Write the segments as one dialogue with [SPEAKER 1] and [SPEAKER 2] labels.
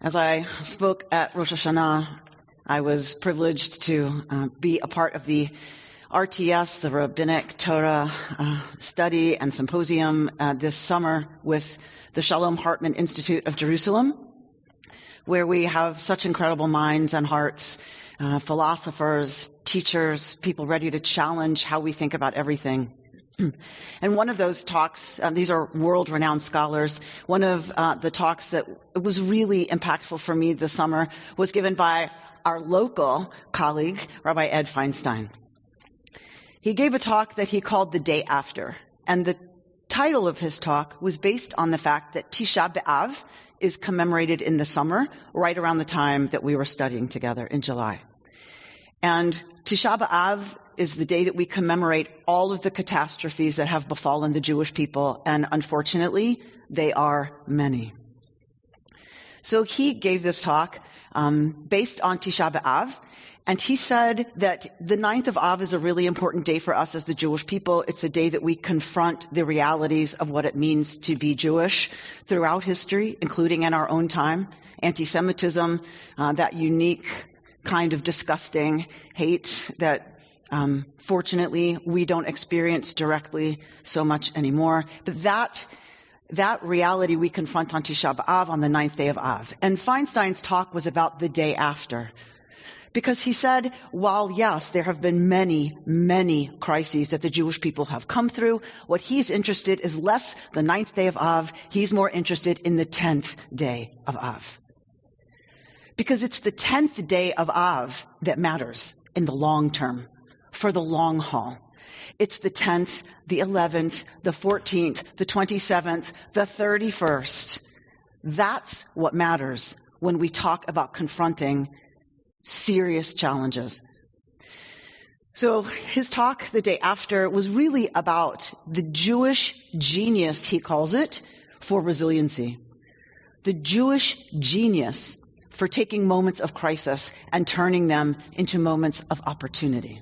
[SPEAKER 1] As I spoke at Rosh Hashanah, I was privileged to be a part of the RTS, the Rabbinic Torah Study and Symposium this summer with the Shalom Hartman Institute of Jerusalem, where we have such incredible minds and hearts, philosophers, teachers, people ready to challenge how we think about everything. And one of those talks, these are world-renowned scholars, one of the talks that was really impactful for me this summer was given by our local colleague, Rabbi Ed Feinstein. He gave a talk that he called The Day After, and the title of his talk was based on the fact that Tisha B'Av is commemorated in the summer, right around the time that we were studying together in July. And Tisha B'Av is the day that we commemorate all of the catastrophes that have befallen the Jewish people, and unfortunately, they are many. So he gave this talk based on Tisha B'Av, and he said that the 9th of Av is a really important day for us as the Jewish people. It's a day that we confront the realities of what it means to be Jewish throughout history, including in our own time. Anti-Semitism, that unique kind of disgusting hate that fortunately we don't experience directly so much anymore. But that reality we confront on Tisha B'Av, on the 9th day of Av. And Feinstein's talk was about the day after. Because he said, while yes, there have been many, many crises that the Jewish people have come through, what he's interested is less the 9th day of Av, he's more interested in the 10th day of Av. Because it's the 10th day of Av that matters in the long term, for the long haul. It's the 10th, the 11th, the 14th, the 27th, the 31st. That's what matters when we talk about confronting serious challenges. So his talk the day after was really about the Jewish genius, he calls it, for resiliency. The Jewish genius for taking moments of crisis and turning them into moments of opportunity.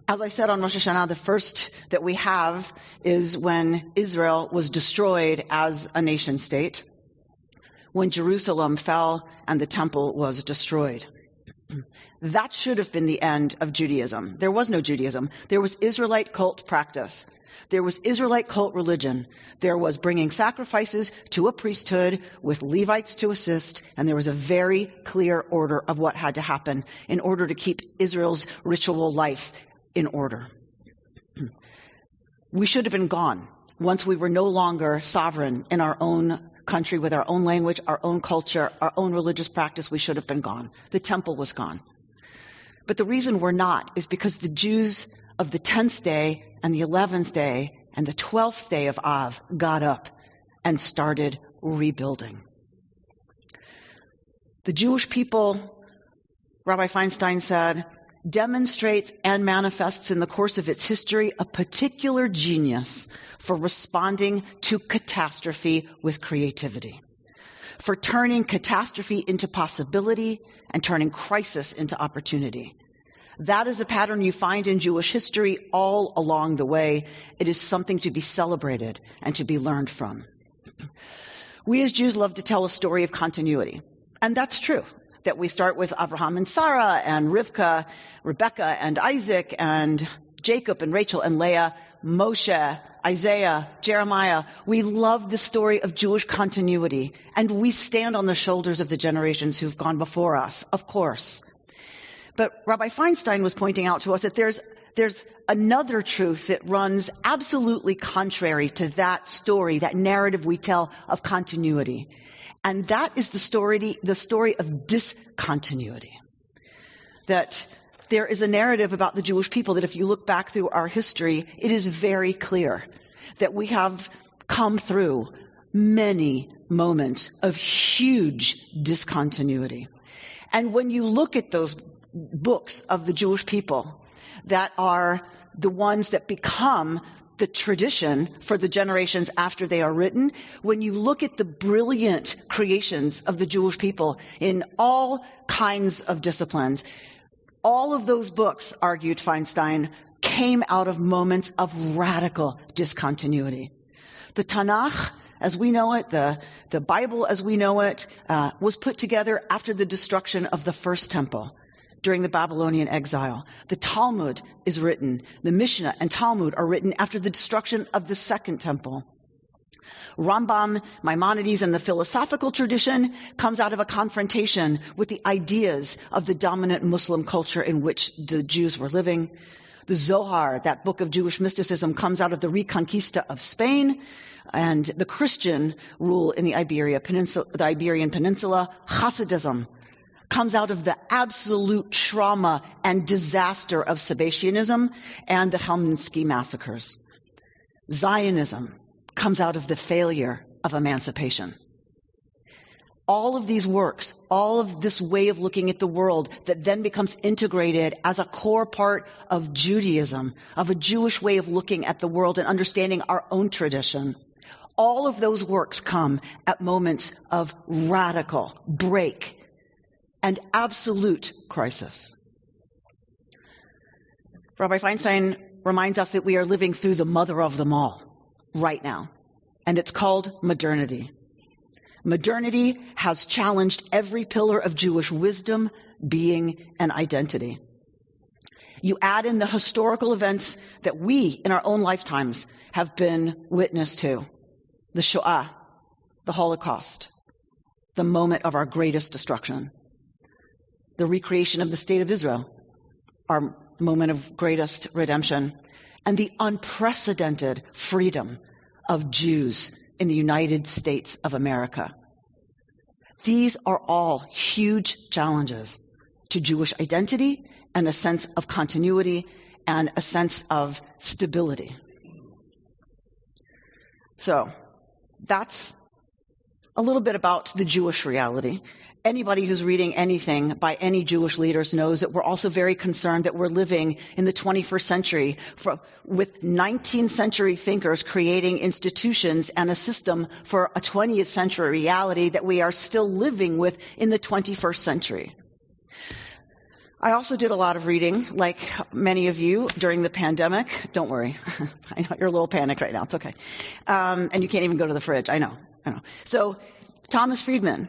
[SPEAKER 1] As I said on Rosh Hashanah, the first that we have is when Israel was destroyed as a nation state, when Jerusalem fell and the temple was destroyed. That should have been the end of Judaism. There was no Judaism. There was Israelite cult practice. There was Israelite cult religion. There was bringing sacrifices to a priesthood with Levites to assist, and there was a very clear order of what had to happen in order to keep Israel's ritual life in order. We should have been gone once we were no longer sovereign in our own country with our own language, our own culture, our own religious practice. We should have been gone. The temple was gone. But the reason we're not is because the Jews of the 10th day and the 11th day and the 12th day of Av got up and started rebuilding. The Jewish people, Rabbi Feinstein said, demonstrates and manifests in the course of its history a particular genius for responding to catastrophe with creativity, for turning catastrophe into possibility and turning crisis into opportunity. That is a pattern you find in Jewish history all along the way. It is something to be celebrated and to be learned from. We as Jews love to tell a story of continuity, and that's true. That we start with Abraham and Sarah and Rivka, Rebecca and Isaac and Jacob and Rachel and Leah, Moshe, Isaiah, Jeremiah. We love the story of Jewish continuity, and we stand on the shoulders of the generations who've gone before us, of course. But Rabbi Feinstein was pointing out to us that there's another truth that runs absolutely contrary to that story, that narrative we tell of continuity. And that is the story of discontinuity. That there is a narrative about the Jewish people that if you look back through our history, it is very clear that we have come through many moments of huge discontinuity. And when you look at those books of the Jewish people that are the ones that become the tradition for the generations after they are written, when you look at the brilliant creations of the Jewish people in all kinds of disciplines, all of those books, argued Feinstein, came out of moments of radical discontinuity. The Tanakh as we know it, the Bible as we know it, was put together after the destruction of the first temple during the Babylonian exile. The Talmud is written. The Mishnah and Talmud are written after the destruction of the second temple. Rambam, Maimonides, and the philosophical tradition comes out of a confrontation with the ideas of the dominant Muslim culture in which the Jews were living. The Zohar, that book of Jewish mysticism, comes out of the Reconquista of Spain, and the Christian rule in the Iberian Peninsula, Hasidism, comes out of the absolute trauma and disaster of Sabbatianism and the Helmensky massacres. Zionism comes out of the failure of emancipation. All of these works, all of this way of looking at the world that then becomes integrated as a core part of Judaism, of a Jewish way of looking at the world and understanding our own tradition, all of those works come at moments of radical break and absolute crisis. Rabbi Bernstein reminds us that we are living through the mother of them all right now, and it's called modernity. Modernity has challenged every pillar of Jewish wisdom, being, and identity. You add in the historical events that we, in our own lifetimes, have been witness to. The Shoah, the Holocaust, the moment of our greatest destruction. The recreation of the State of Israel, our moment of greatest redemption. And the unprecedented freedom of Jews in the United States of America. These are all huge challenges to Jewish identity and a sense of continuity and a sense of stability. So that's a little bit about the Jewish reality. Anybody who's reading anything by any Jewish leaders knows that we're also very concerned that we're living in the 21st century with 19th century thinkers creating institutions and a system for a 20th century reality that we are still living with in the 21st century. I also did a lot of reading, like many of you, during the pandemic. Don't worry. I know you're a little panicked right now. It's okay. And you can't even go to the fridge. I know. So Thomas Friedman.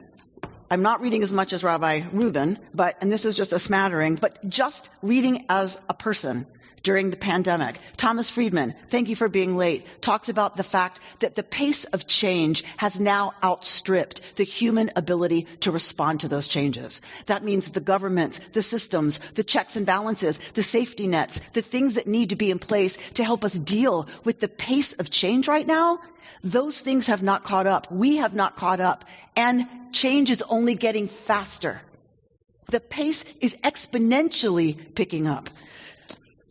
[SPEAKER 1] I'm not reading as much as Rabbi Reuben, and this is just a smattering, but just reading as a person during the pandemic. Thomas Friedman, thank you for being late, talks about the fact that the pace of change has now outstripped the human ability to respond to those changes. That means the governments, the systems, the checks and balances, the safety nets, the things that need to be in place to help us deal with the pace of change right now, those things have not caught up. We have not caught up. And change is only getting faster. The pace is exponentially picking up.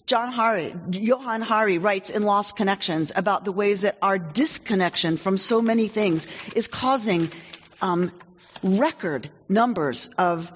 [SPEAKER 1] Johann Hari writes in Lost Connections about the ways that our disconnection from so many things is causing record numbers of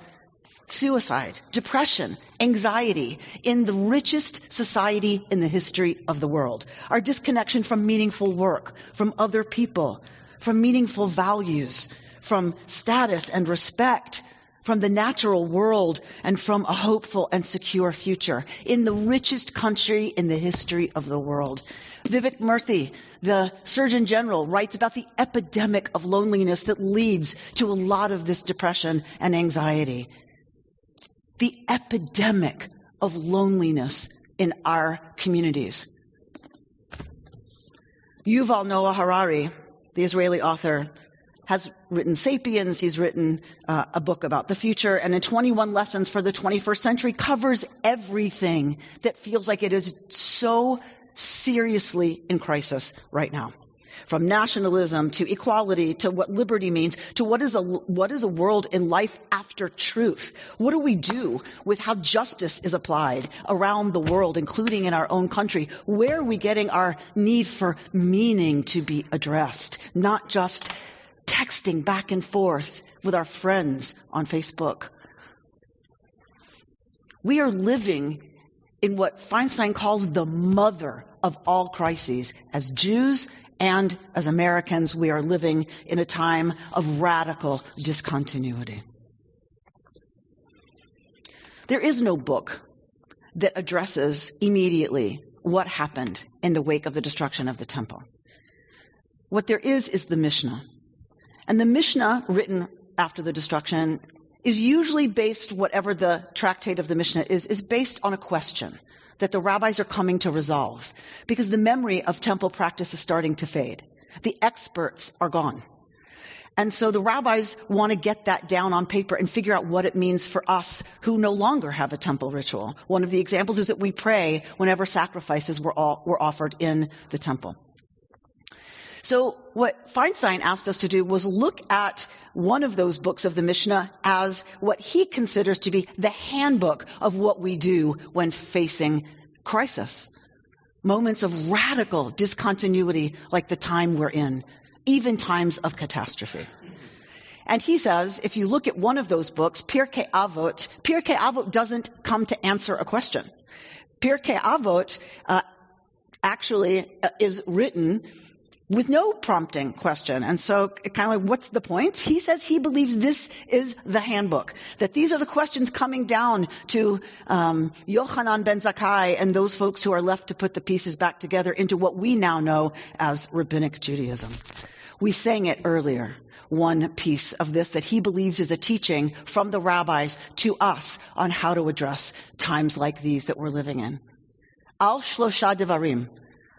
[SPEAKER 1] suicide, depression, anxiety in the richest society in the history of the world. Our disconnection from meaningful work, from other people, from meaningful values, from status and respect, from the natural world, and from a hopeful and secure future in the richest country in the history of the world. Vivek Murthy, the Surgeon General, writes about the epidemic of loneliness that leads to a lot of this depression and anxiety. The epidemic of loneliness in our communities. Yuval Noah Harari, the Israeli author, has written Sapiens. He's written a book about the future, and in 21 Lessons for the 21st Century covers everything that feels like it is so seriously in crisis right now. From nationalism to equality to what liberty means to what is a world in life after truth. What do we do with how justice is applied around the world, including in our own country? Where are we getting our need for meaning to be addressed, not just texting back and forth with our friends on Facebook? We are living in what Feinstein calls the mother of all crises. As Jews and as Americans, we are living in a time of radical discontinuity. There is no book that addresses immediately what happened in the wake of the destruction of the temple. What there is the Mishnah. And the Mishnah, written after the destruction, is usually based, whatever the tractate of the Mishnah is based on a question that the rabbis are coming to resolve, because the memory of temple practice is starting to fade. The experts are gone. And so the rabbis want to get that down on paper and figure out what it means for us who no longer have a temple ritual. One of the examples is that we pray whenever sacrifices were offered in the temple. So what Feinstein asked us to do was look at one of those books of the Mishnah as what he considers to be the handbook of what we do when facing crisis. Moments of radical discontinuity like the time we're in, even times of catastrophe. And he says, if you look at one of those books, Pirkei Avot doesn't come to answer a question. Pirkei Avot actually is written with no prompting question. And so kind of like, what's the point? He says he believes this is the handbook, that these are the questions coming down to Yochanan ben Zakkai and those folks who are left to put the pieces back together into what we now know as Rabbinic Judaism. We sang it earlier, one piece of this that he believes is a teaching from the rabbis to us on how to address times like these that we're living in. Al shlosha devarim.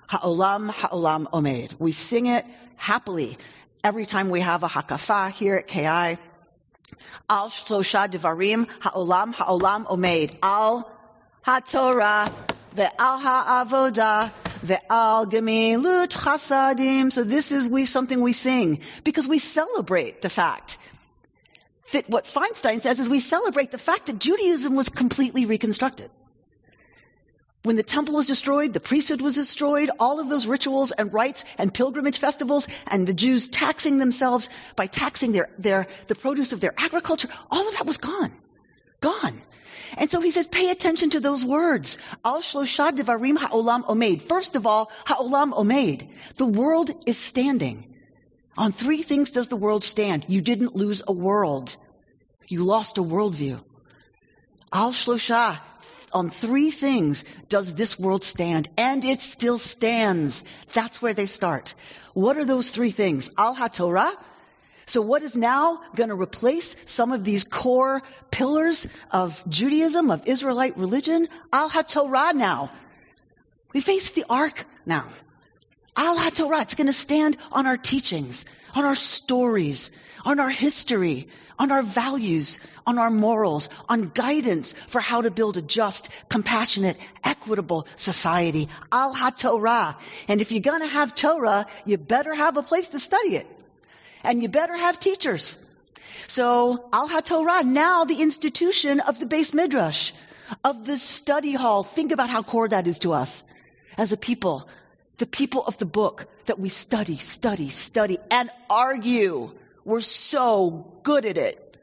[SPEAKER 1] Ha'olam, ha'olam omed. We sing it happily every time we have a hakafa here at KI. Al shlosha devarim, ha'olam, ha'olam omed. Al ha'torah, ve'al ha'avodah, ve'al gemilut chasadim. So this is something we sing because we celebrate the fact that what Feinstein says is we celebrate the fact that Judaism was completely reconstructed. When the temple was destroyed, the priesthood was destroyed, all of those rituals and rites and pilgrimage festivals and the Jews taxing themselves by taxing the produce of their agriculture, all of that was gone. Gone. And so he says, pay attention to those words. Al shlosha devarim ha'olam omed. First of all, ha'olam omed. The world is standing. On three things does the world stand. You didn't lose a world. You lost a worldview. Al shlosha. On three things does this world stand, and it still stands. That's where they start. What are those three things? Al HaTorah. So what is now going to replace some of these core pillars of Judaism, of Israelite religion? Al HaTorah now. We face the Ark now. Al HaTorah. It's going to stand on our teachings, on our stories, on our history, on our values, on our morals, on guidance for how to build a just, compassionate, equitable society. Al HaTorah. And if you're going to have Torah, you better have a place to study it. And you better have teachers. So, Al HaTorah, now the institution of the Beis Midrash, of the study hall. Think about how core that is to us as a people. The people of the book that we study, and argue. We're so good at it.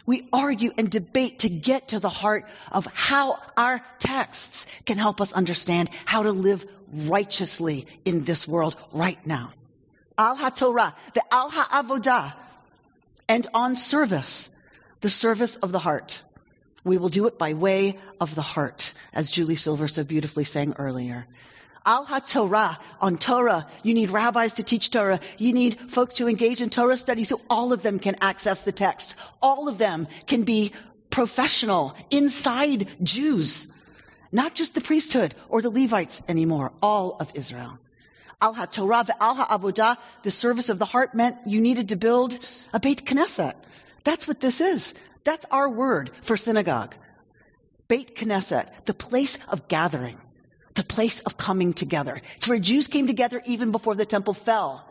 [SPEAKER 1] We argue and debate to get to the heart of how our texts can help us understand how to live righteously in this world right now. Al HaTorah, the Al HaAvodah, and on service, the service of the heart. We will do it by way of the heart, as Julie Silver so beautifully sang earlier. Al HaTorah, on Torah, you need rabbis to teach Torah. You need folks to engage in Torah study so all of them can access the texts. All of them can be professional, inside Jews. Not just the priesthood or the Levites anymore, all of Israel. Al HaTorah ve'al ha'avodah, the service of the heart meant you needed to build a Beit Knesset. That's what this is. That's our word for synagogue. Beit Knesset, the place of gathering. The place of coming together. It's where Jews came together even before the temple fell.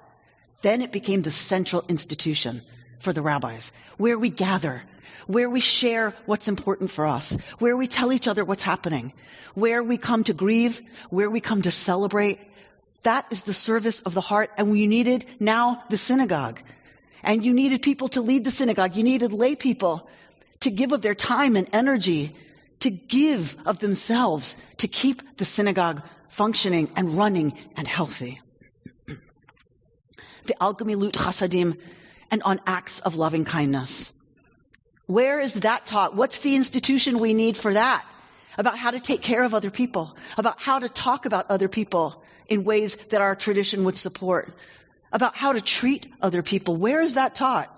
[SPEAKER 1] Then it became the central institution for the rabbis, where we gather, where we share what's important for us, where we tell each other what's happening, where we come to grieve, where we come to celebrate. That is the service of the heart, and you needed now the synagogue. And you needed people to lead the synagogue. You needed lay people to give of their time and energy, to give of themselves, to keep the synagogue functioning and running and healthy. The al gemilut chasadim, and on acts of loving kindness. Where is that taught? What's the institution we need for that? About how to take care of other people, about how to talk about other people in ways that our tradition would support, about how to treat other people. Where is that taught?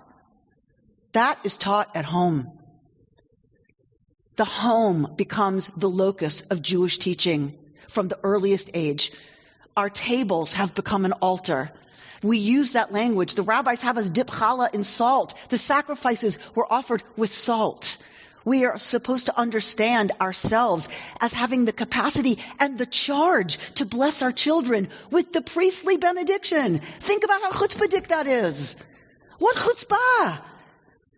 [SPEAKER 1] That is taught at home. The home becomes the locus of Jewish teaching from the earliest age. Our tables have become an altar. We use that language. The rabbis have us dip challah in salt. The sacrifices were offered with salt. We are supposed to understand ourselves as having the capacity and the charge to bless our children with the priestly benediction. Think about how chutzpahdik that is. What chutzpah?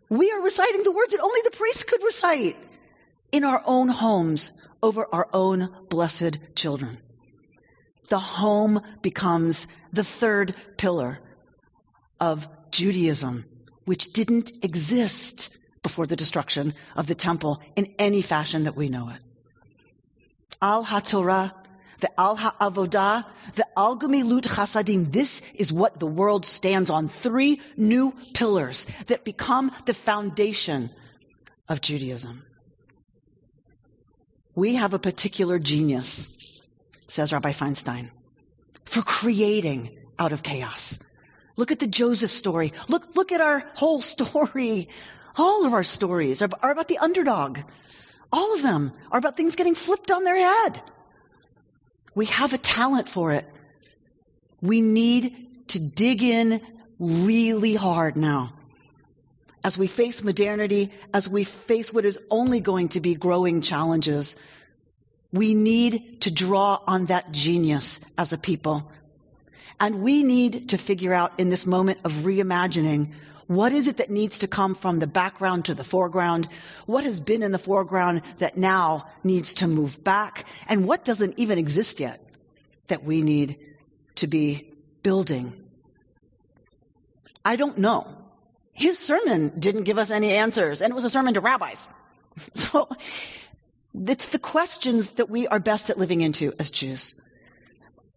[SPEAKER 1] We are reciting the words that only the priest could recite in our own homes over our own blessed children. The home becomes the third pillar of Judaism, which didn't exist before the destruction of the temple in any fashion that we know it. Al HaTorah, Ve'al HaAvodah, Ve'al Gemilut Chasadim. This is what the world stands on. 3 new pillars that become the foundation of Judaism. We have a particular genius, says Rabbi Bernstein, for creating out of chaos. Look at the Joseph story. Look at our whole story. All of our stories are about the underdog. All of them are about things getting flipped on their head. We have a talent for it. We need to dig in really hard now. As we face modernity, as we face what is only going to be growing challenges, we need to draw on that genius as a people. And we need to figure out in this moment of reimagining, what is it that needs to come from the background to the foreground? What has been in the foreground that now needs to move back? And what doesn't even exist yet that we need to be building? I don't know. His sermon didn't give us any answers, and it was a sermon to rabbis. So it's the questions that we are best at living into as Jews.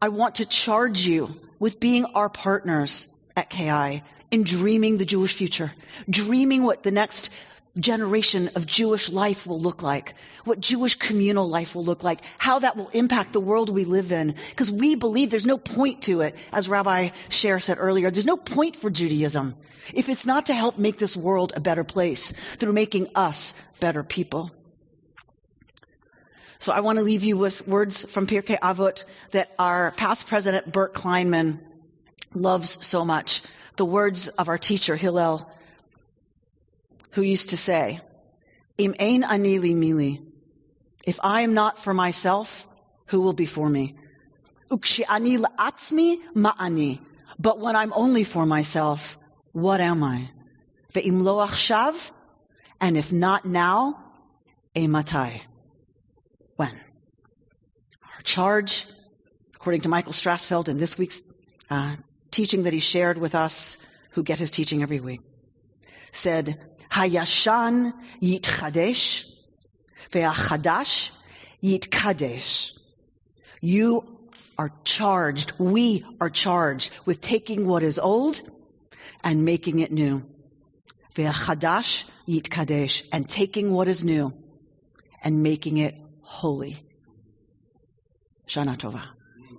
[SPEAKER 1] I want to charge you with being our partners at KI in dreaming the Jewish future, dreaming what the next generation of Jewish life will look like, what Jewish communal life will look like, how that will impact the world we live in. Because we believe there's no point to it, as Rabbi Sher said earlier, there's no point for Judaism if it's not to help make this world a better place through making us better people. So I want to leave you with words from Pirkei Avot that our past president, Bert Kleinman, loves so much. The words of our teacher, Hillel, who used to say, Im ein ani li mili. If I am not for myself, who will be for me? Ukshi ani la'atzmi ma'ani. But when I'm only for myself, what am I? Ve'im lo achshav. And if not now, matai. When? Our charge, according to Michael Strassfeld in this week's teaching that he shared with us, who get his teaching every week, said, Hayashan yitchadesh, ve'achadash yitkadesh. You are charged, we are charged with taking what is old and making it new. Ve'achadash yitkadesh, and taking what is new and making it holy. Shana Tova.